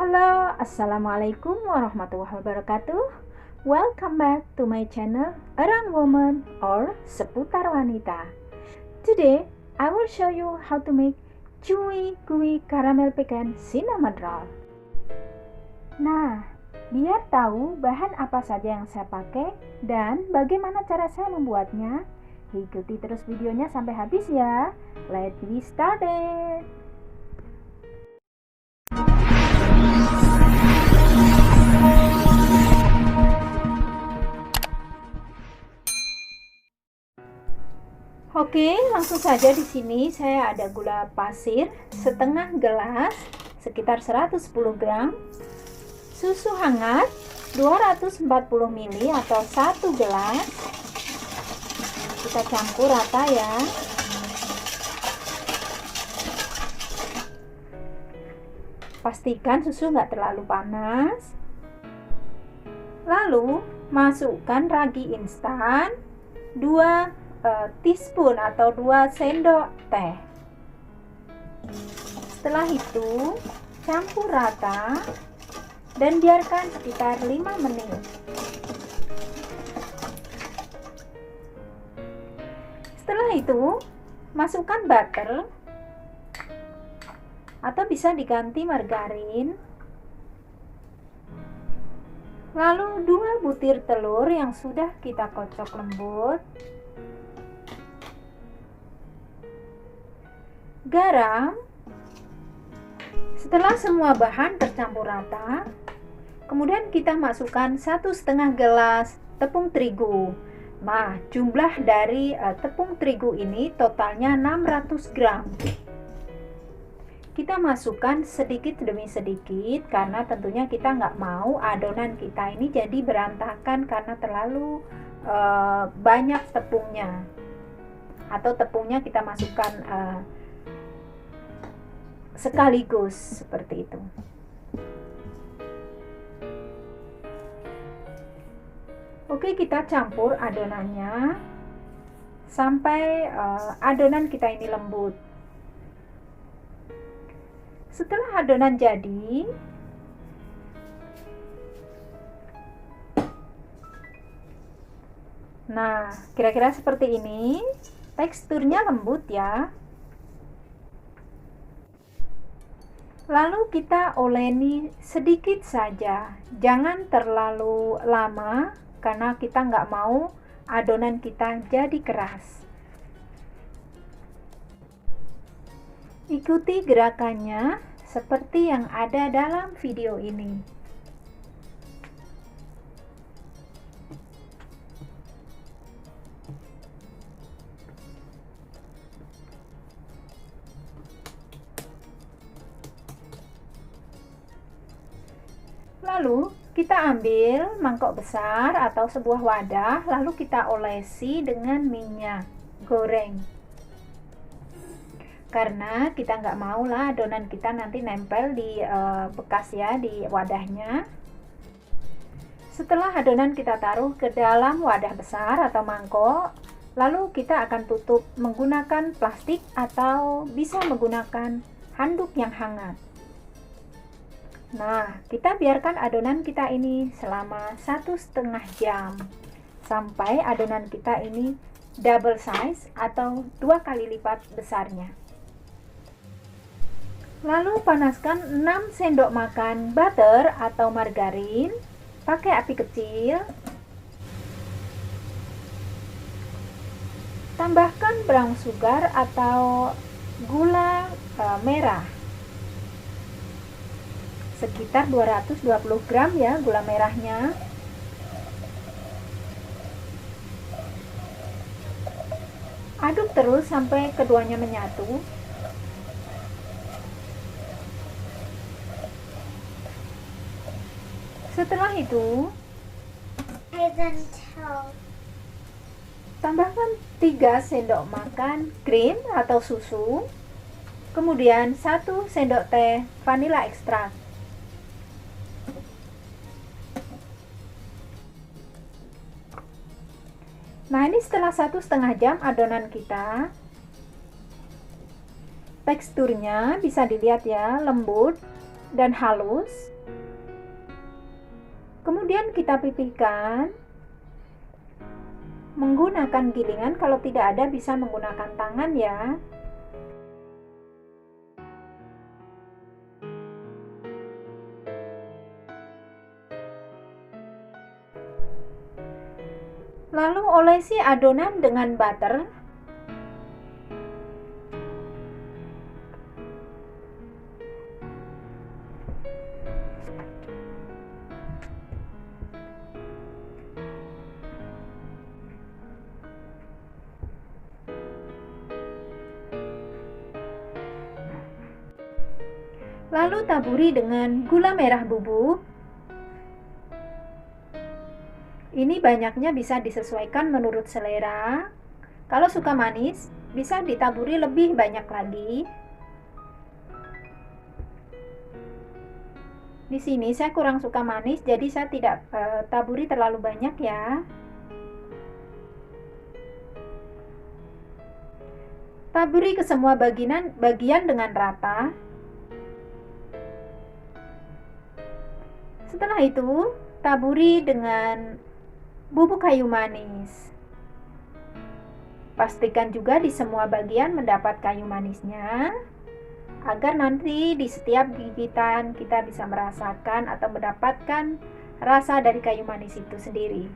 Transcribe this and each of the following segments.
Halo, Assalamualaikum warahmatullahi wabarakatuh. Welcome back to my channel Around Woman or Seputar Wanita. Today, I will show you how to make chewy gooey caramel pecan cinnamon roll. Nah, biar tahu bahan apa saja yang saya pakai dan bagaimana cara saya membuatnya, ikuti terus videonya sampai habis ya. Let's get started. Oke, langsung saja di sini saya ada gula pasir setengah gelas, sekitar 110 gram, susu hangat 240 ml atau 1 gelas. Kita campur rata ya. Pastikan susu nggak terlalu panas. Lalu masukkan ragi instan 2 teaspoon atau 2 sendok teh. Setelah itu campur rata dan biarkan sekitar 5 menit. Setelah itu masukkan butter atau bisa diganti margarin. Lalu 2 butir telur yang sudah kita kocok lembut. Garam. Setelah semua bahan tercampur rata, kemudian kita masukkan 1,5 gelas tepung terigu. Nah, jumlah dari tepung terigu ini totalnya 600 gram. Kita masukkan sedikit demi sedikit karena tentunya kita nggak mau adonan kita ini jadi berantakan karena terlalu banyak tepungnya, atau tepungnya kita masukkan sekaligus seperti itu. Oke, kita campur adonannya sampai adonan kita ini lembut. Setelah adonan jadi, nah kira-kira seperti ini, teksturnya lembut ya. Lalu kita oleni sedikit saja, jangan terlalu lama karena kita nggak mau adonan kita jadi keras. Ikuti gerakannya seperti yang ada dalam video ini. Lalu kita ambil mangkok besar atau sebuah wadah, lalu kita olesi dengan minyak goreng. Karena kita nggak mau lah adonan kita nanti nempel di bekas ya di wadahnya. Setelah adonan kita taruh ke dalam wadah besar atau mangkok, lalu kita akan tutup menggunakan plastik atau bisa menggunakan handuk yang hangat. Nah, kita biarkan adonan kita ini selama 1,5 jam sampai adonan kita ini double size atau 2 kali lipat besarnya. Lalu panaskan 6 sendok makan butter atau margarin, pakai api kecil. Tambahkan brown sugar atau gula merah. Sekitar 220 gram ya gula merahnya. Aduk terus sampai keduanya menyatu. Setelah itu tambahkan 3 sendok makan krim atau susu, kemudian 1 sendok teh vanilla ekstrak. Nah, ini setelah 1,5 jam adonan kita, teksturnya bisa dilihat ya, lembut dan halus. Kemudian kita pipihkan menggunakan gilingan, kalau tidak ada bisa menggunakan tangan ya. Lalu olesi adonan dengan butter. Lalu taburi dengan gula merah bubuk. Ini banyaknya bisa disesuaikan menurut selera. Kalau suka manis, bisa ditaburi lebih banyak lagi. Di sini saya kurang suka manis, jadi saya tidak taburi terlalu banyak ya. Taburi ke semua bagian dengan rata. Setelah itu, taburi dengan bubuk kayu manis. Pastikan juga di semua bagian mendapat kayu manisnya, agar nanti di setiap gigitan kita bisa merasakan atau mendapatkan rasa dari kayu manis itu sendiri.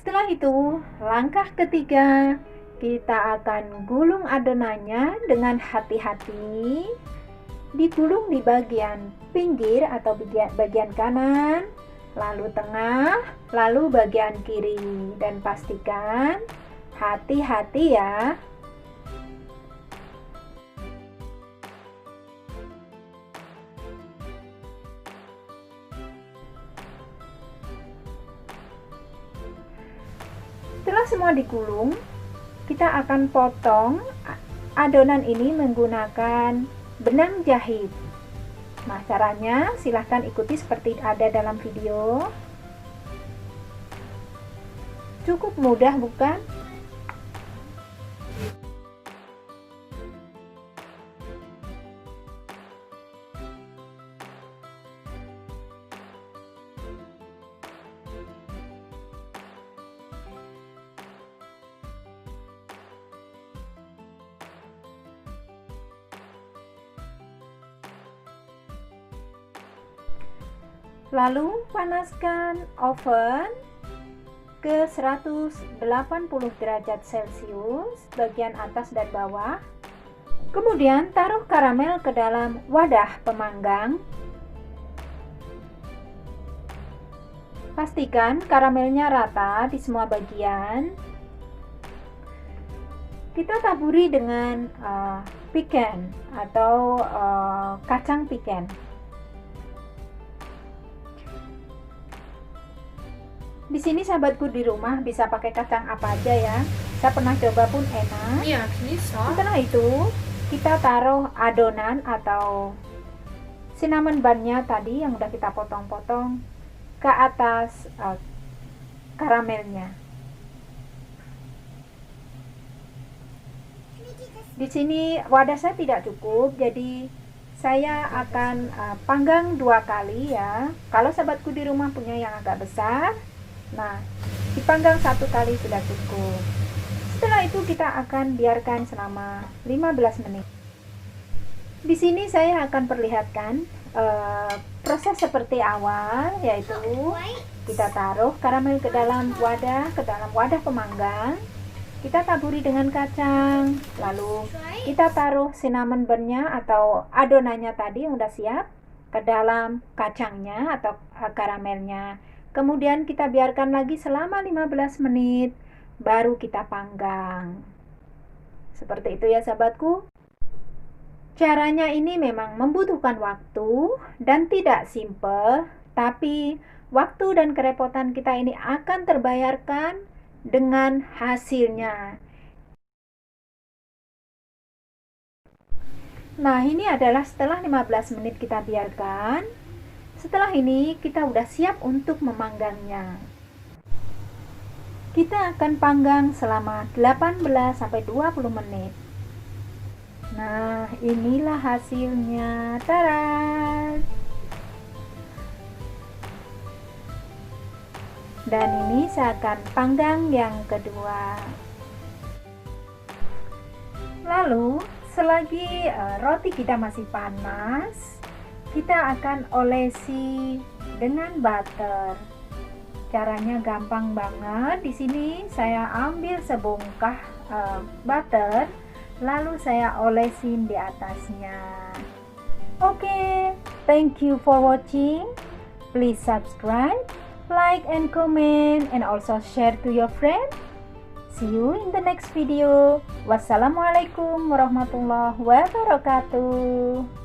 Setelah itu, langkah ketiga, kita akan gulung adonannya dengan hati-hati. Digulung di bagian pinggir atau bagian kanan, lalu tengah, lalu bagian kiri. Dan pastikan hati-hati ya. Setelah semua digulung, kita akan potong adonan ini menggunakan benang jahit. Nah, caranya silahkan ikuti seperti ada dalam video. Cukup mudah, bukan? Lalu panaskan oven ke 180 derajat Celcius bagian atas dan bawah. Kemudian taruh karamel ke dalam wadah pemanggang. Pastikan karamelnya rata di semua bagian. Kita taburi dengan piken atau kacang piken. Di sini sahabatku di rumah bisa pakai kacang apa aja ya. Saya pernah coba pun enak. Ja, knisa. Setelah itu kita taruh adonan atau cinnamon bun-nya tadi yang udah kita potong-potong ke atas karamelnya. Di sini wadah saya tidak cukup, jadi saya akan panggang 2 kali ya. Kalau sahabatku di rumah punya yang agak besar, nah, dipanggang 1 kali sudah cukup. Setelah itu kita akan biarkan selama 15 menit. Di sini saya akan perlihatkan proses seperti awal, yaitu kita taruh karamel ke dalam wadah pemanggang. Kita taburi dengan kacang, lalu kita taruh cinnamon bun-nya atau adonannya tadi yang udah siap ke dalam kacangnya atau karamelnya. Kemudian kita biarkan lagi selama 15 menit, baru kita panggang. Seperti itu ya sahabatku. Caranya ini memang membutuhkan waktu dan tidak simple, tapi waktu dan kerepotan kita ini akan terbayarkan dengan hasilnya. Nah, ini adalah setelah 15 menit kita biarkan. Setelah ini kita udah siap untuk memanggangnya. Kita akan panggang selama 18-20 menit. Nah, inilah hasilnya. Tada! Dan ini saya akan panggang yang kedua. Lalu, selagi roti kita masih panas, kita akan olesi dengan butter. Caranya gampang banget. Di sini saya ambil sebongkah butter, lalu saya olesin di atasnya. Oke, thank you for watching. Please subscribe, like and comment, and also share to your friend. See you in the next video. Wassalamualaikum warahmatullahi wabarakatuh.